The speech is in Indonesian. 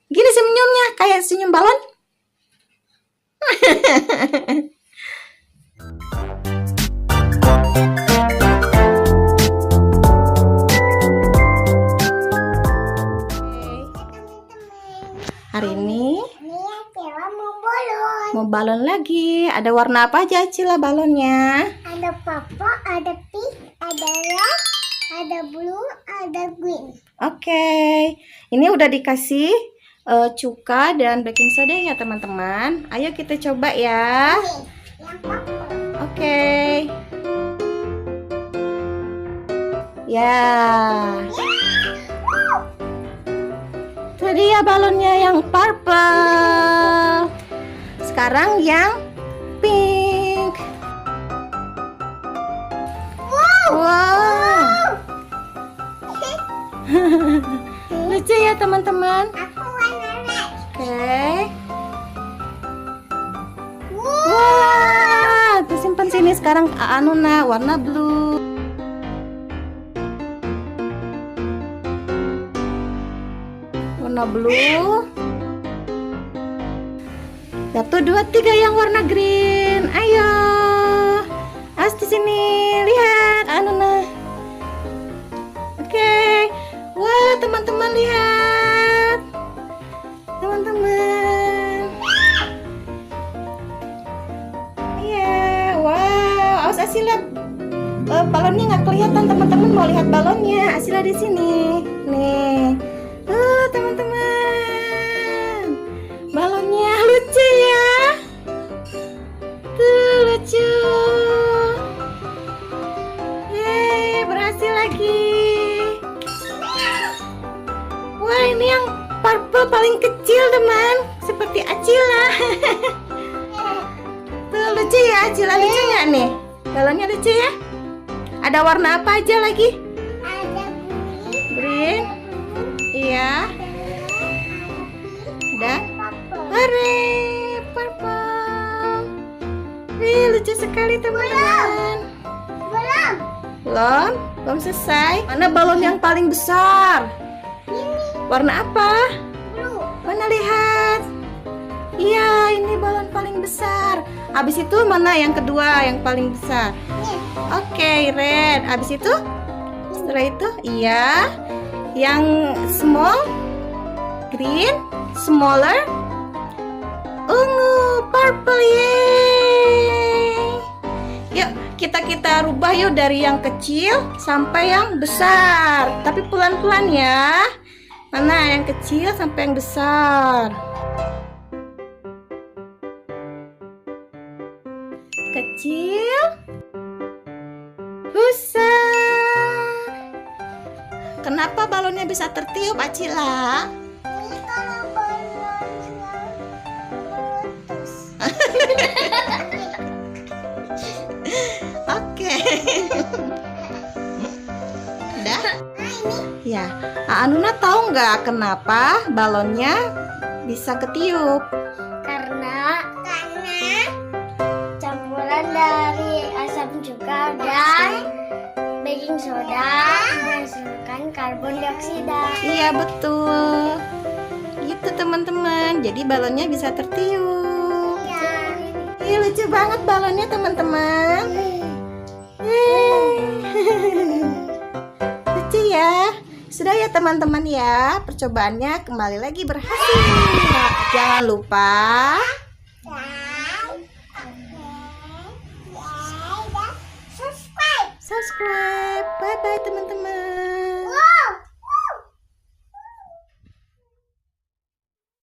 Gini senyumnya, kayak senyum balon. Hari ini mau balon lagi. Ada warna apa aja Cila balonnya? Ada purple, ada pink, ada red, ada blue, ada green. Oke, ini udah dikasih cuka dan baking soda ya teman-teman. Ayo kita coba ya. Yang purple. Oke. Ya. Tadi ya balonnya yang purple. Sekarang yang pink. Wow. Lucu ya teman-teman. Aku warna red. Oke. Wah, tuh simpan sini sekarang Anuna warna blue. Warna blue. 1, 2, 3 yang warna green. Ayo. As di sini, lihat Anuna. Oke. Wah, teman-teman lihat. Teman-teman. Iya, wow. Awas Asila. Balonnya nggak kelihatan, teman-teman mau lihat balonnya. Asila di sini. Nih. Teman-teman. Balonnya lucu ya. Tuh, lucu. Yeay, berhasil lagi. Wah, ini yang purple paling kecil teman, seperti Acila. Tuh lucu ya Acila, lucu nggak nih? Balonnya lucu ya? Ada warna apa aja lagi? Ada Green. Iya. Ada. purple. Hore, purple. Wih, lucu sekali teman-teman. Belum. Belum selesai. Mana balon yang paling besar? Warna apa? Blue. Mana lihat? Iya, ini balon paling besar. Habis itu mana yang kedua yang paling besar? Nih. Oke, red. Habis itu? Setelah itu, iya. Yang small, green, smaller, ungu, purple. Yeay. Yuk, kita rubah yuk dari yang kecil sampai yang besar. Tapi pelan-pelan ya. Mana yang kecil sampai yang besar? Kecil, besar. Kenapa balonnya bisa tertiup, Acila? Ini kalau balonnya putus. Oke. Udah? Ini Ya. Anuna tahu nggak kenapa balonnya bisa ketiup? karena campuran dari asam cuka dan baking soda menghasilkan karbon dioksida. Iya betul. Gitu teman-teman. Jadi balonnya bisa tertiup. Iya. Ih, lucu banget balonnya teman-teman. Lucu ya. Sudah ya teman-teman ya. Percobaannya kembali lagi berhasil. Jangan lupa Subscribe. subscribe. Bye bye teman-teman.